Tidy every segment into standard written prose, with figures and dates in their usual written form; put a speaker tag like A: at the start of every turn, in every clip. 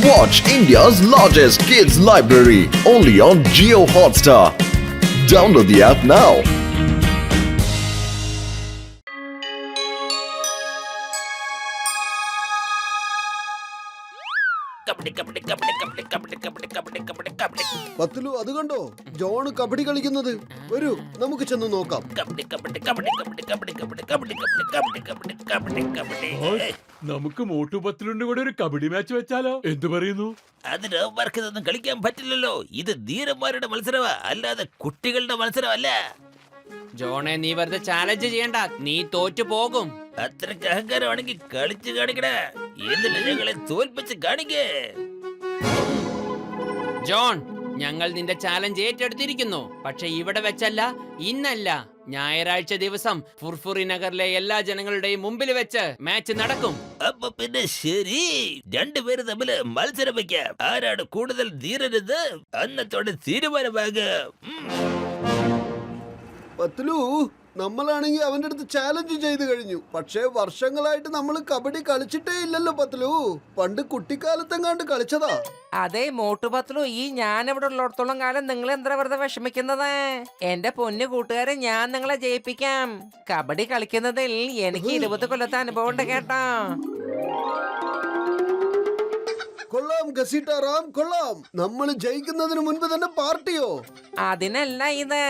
A: Watch India's largest kids library only on Jio Hotstar. Download the app now.
B: പത്തിലു അത് കണ്ടോ John kabaddi കളിക്കുന്നത്. വരൂ നമുക്ക് ചെന്ന് നോക്കാം.
C: നമുക്ക് മോട്ടു പത്തിലുണ്ട് കൂടെ ഒരു കബഡി മാച്ച് വെച്ചാലോ? എന്തു പറയുന്നു?
D: അതിന് അവർക്ക് ഇതൊന്നും കളിക്കാൻ പറ്റില്ലല്ലോ. ഇത് ധീരന്മാരുടെ മത്സരമാ, അല്ലാതെ കുട്ടികളുടെ മത്സരമല്ല.
E: ജോണെ, നീ വെറുതെ ചാലഞ്ച് ചെയ്യണ്ട, നീ തോറ്റു പോകും.
D: അത്രയ്ക്ക് അഹങ്കാരമാണെങ്കിൽ കളിച്ച് കാണിക്കണേ. എന്നിട്ട് ഞങ്ങളെ തോൽപ്പിച്ച് കാണിക്കേ.
E: ജോൺ, ഞങ്ങൾ നിന്റെ ചാലഞ്ച് ഏറ്റെടുത്തിരിക്കുന്നു. പക്ഷെ ഇവിടെ വെച്ചല്ല, ഇന്നല്ല, ഞായറാഴ്ച ദിവസം ഫുർഫുറി നഗറിലെ എല്ലാ ജനങ്ങളുടെയും മുമ്പിൽ വെച്ച് മാച്ച് നടക്കും.
D: അപ്പൊ പിന്നെ ശരി, രണ്ടുപേര് തമ്മിൽ മത്സരം വയ്ക്കാം. ആരാണ് കൂടുതൽ ധീരനെന്ന് അന്നത്തോടെ തീരുമാനമാകും.
B: പത്തിലു, നമ്മളാണെങ്കിൽ അവന്റെ അടുത്ത് ചാലഞ്ച് ചെയ്ത് കഴിഞ്ഞു. പക്ഷേ വർഷങ്ങളായിട്ട് നമ്മൾ കബഡി കളിച്ചിട്ടേ ഇല്ലല്ലോ പത്തിലു. പണ്ട് കുട്ടിക്കാലത്തെങ്ങാണ്ട് കളിച്ചതാ.
F: അതെ മോട്ടുപത്തിലു, ഈ ഞാൻ ഇവിടെ ഉള്ളിടത്തോളം കാലം നിങ്ങൾ എന്താ വെറുതെ വിഷമിക്കുന്നത്? എന്റെ പൊന്നു കൂട്ടുകാരെ, ഞാൻ നിങ്ങളെ ജയിപ്പിക്കാം. കബഡി കളിക്കുന്നതിൽ എനിക്ക് 20 കൊല്ലത്തെ അനുഭവം ഉണ്ട് കേട്ടോ.
B: കൊള്ളാം ഗസീട്ടാറാം, കൊള്ളാം. നമ്മൾ ജയിക്കുന്നതിന് മുൻപ് തന്നെ പാർട്ടിയോ?
F: അതിനല്ല ഇത്.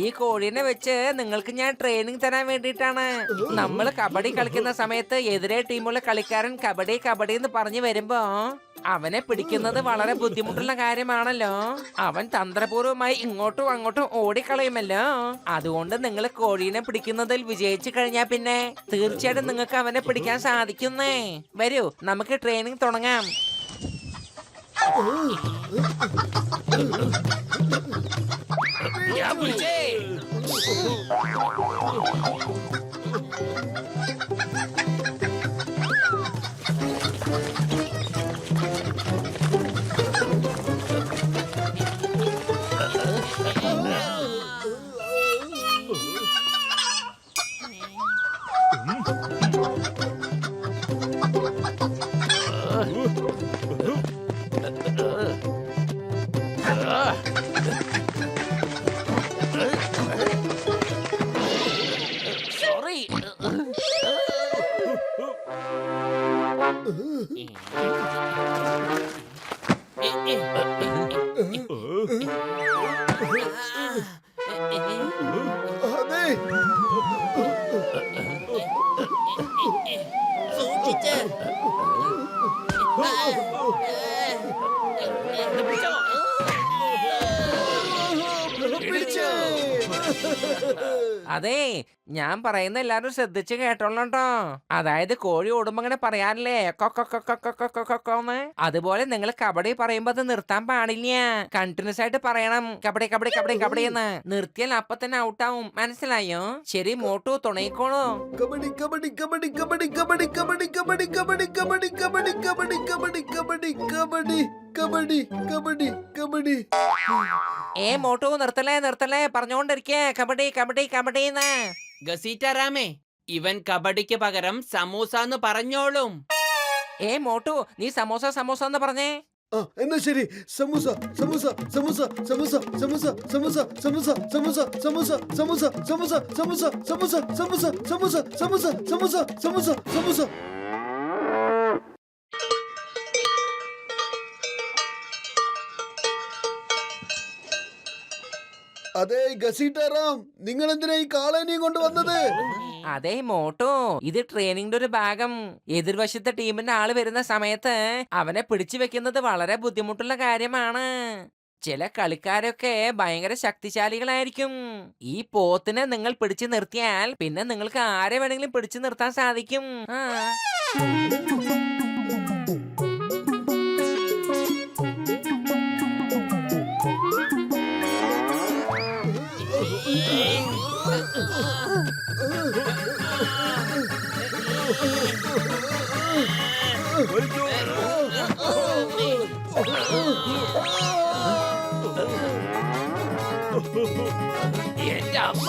F: ഈ കോഴീനെ വെച്ച് നിങ്ങൾക്ക് ഞാൻ ട്രെയിനിങ് തരാൻ വേണ്ടിയിട്ടാണ്. നമ്മൾ കബഡി കളിക്കുന്ന സമയത്ത് എതിരെ ടീമുള്ള കളിക്കാരൻ കബഡി കബഡി എന്ന് പറഞ്ഞു വരുമ്പോ അവനെ പിടിക്കുന്നത് വളരെ ബുദ്ധിമുട്ടുള്ള കാര്യമാണല്ലോ. അവൻ തന്ത്രപൂർവ്വമായി ഇങ്ങോട്ടും അങ്ങോട്ടും ഓടിക്കളയുമല്ലോ. അതുകൊണ്ട് നിങ്ങൾ കോഴീനെ പിടിക്കുന്നതിൽ വിജയിച്ചു കഴിഞ്ഞാൽ പിന്നെ തീർച്ചയായിട്ടും നിങ്ങൾക്ക് അവനെ പിടിക്കാൻ സാധിക്കുന്നേ. വരൂ, നമുക്ക് ട്രെയിനിങ് തുടങ്ങാം.
E: ഞാൻ പിടിച്ചേ.
F: സോറി.
B: അതെ,
E: സൂക്ഷിച്ച്.
B: പിടിച്ചേ.
F: അതെ, ഞാൻ പറയുന്ന എല്ലാരും ശ്രദ്ധിച്ച് കേട്ടോളട്ടോ. അതായത് കോഴി ഓടുമ്പോ അങ്ങനെ പറയാറില്ലേ കൊക്കൊന്ന്, അതുപോലെ നിങ്ങൾ കബഡി പറയുമ്പോ അത് നിർത്താൻ പാടില്ല. കണ്ടിന്യൂസ് ആയിട്ട് പറയണം കബഡി കബഡി കബഡി കബഡി എന്ന്. നിർത്തിയാൽ അപ്പൊ തന്നെ ഔട്ടാവും. മനസ്സിലായോ? ശരി മോട്ടു, തുണയിക്കോളൂ.
B: കബഡി കബഡി കബഡി കബഡി കബഡി കബഡി കബഡി കബഡി കബഡി കബഡി കബഡി കബഡി കബഡി കബഡി കബഡി കബഡി കബഡി.
F: ഏ മോട്ടു, നിർത്തലേ നിർത്തലേ, പറഞ്ഞുകൊണ്ടിരിക്കേ കബഡി കബഡി കബഡിന്ന്.
E: ഗസീറ്റാറാമേ, ഇവൻ കബഡിക്ക് പകരം സമൂസ എന്ന് പറഞ്ഞോളും.
F: ഏ മോട്ടു, നീ സമോസ സമോസ എന്ന് പറഞ്ഞേ.
B: എന്നാ ശരി, സമൂസ സമൂസ സമൂസ സമൂസ സമൂസ സമൂസ സമൂസ സമൂസ സമൂസ സമൂസ സമൂസ സമൂസ സമൂസ സമൂസ സമൂസ സമൂസ സമൂസ സമൂസ സമൂസ. അതെ ഗസീട്ടാറാം, നിങ്ങൾ എന്തിനാ ഈ കാളേനെയും കൊണ്ടുവന്നത്?
F: അതെ മോട്ടു, ഇത് ട്രെയിനിങ്ങിന്റെ ഒരു ഭാഗം. എതിർവശത്തെ ടീമിന്റെ ആള് വരുന്ന സമയത്ത് അവനെ പിടിച്ചു വെക്കുന്നത് വളരെ ബുദ്ധിമുട്ടുള്ള കാര്യമാണ്. ചില കളിക്കാരൊക്കെ ഭയങ്കര ശക്തിശാലികളായിരിക്കും. ഈ പോത്തിനെ നിങ്ങൾ പിടിച്ചു നിർത്തിയാൽ പിന്നെ നിങ്ങൾക്ക് ആരെ വേണമെങ്കിലും പിടിച്ചു നിർത്താൻ സാധിക്കും.
D: എന്റെ അമ്മ,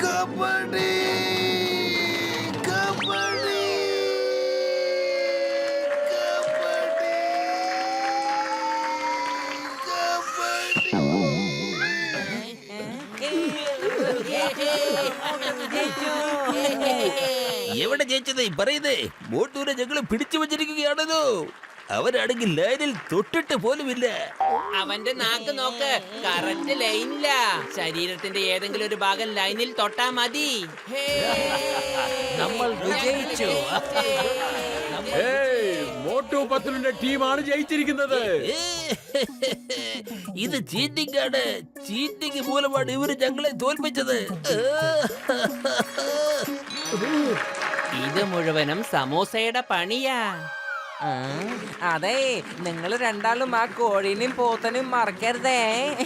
B: കബഡി
D: എവിടെ ജയിച്ചത് പറയുന്നേ? മോട്ടൂരെ ഞങ്ങള് പിടിച്ചു വച്ചിരിക്കുകയാണല്ലോ. അവരാണെങ്കിൽ ലൈനിൽ തൊട്ടിട്ട് പോലുമില്ല.
E: അവന്റെ നാക്ക് നോക്ക്, കറക്റ്റ് ലൈനില്ല. ശരീരത്തിന്റെ ഏതെങ്കിലും ഒരു ഭാഗം ലൈനിൽ തൊട്ടാ മതി. ഹേ.
G: നമ്മൾ വിജയിച്ചു.
C: മോട്ടു പത്തലിന്റെ ടീമാണ് ജയിച്ചിരിക്കുന്നത്.
D: ഇത് ചീറ്റിംഗ് ആണ്. ചീറ്റിംഗ് മൂലമാണ് ഇവര് ഞങ്ങളെ തോൽപ്പിച്ചത്.
E: ഇത് മുഴുവനും സമോസയുടെ പണിയാ.
F: ആ, അതെ, നിങ്ങൾ രണ്ടാളും ആ കോഴീനെയും പോത്തനും മറക്കരുതേ.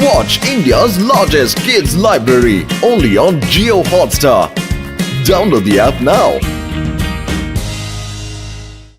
A: Watch India's largest kids library only on Geo Hotstar. Download the app now.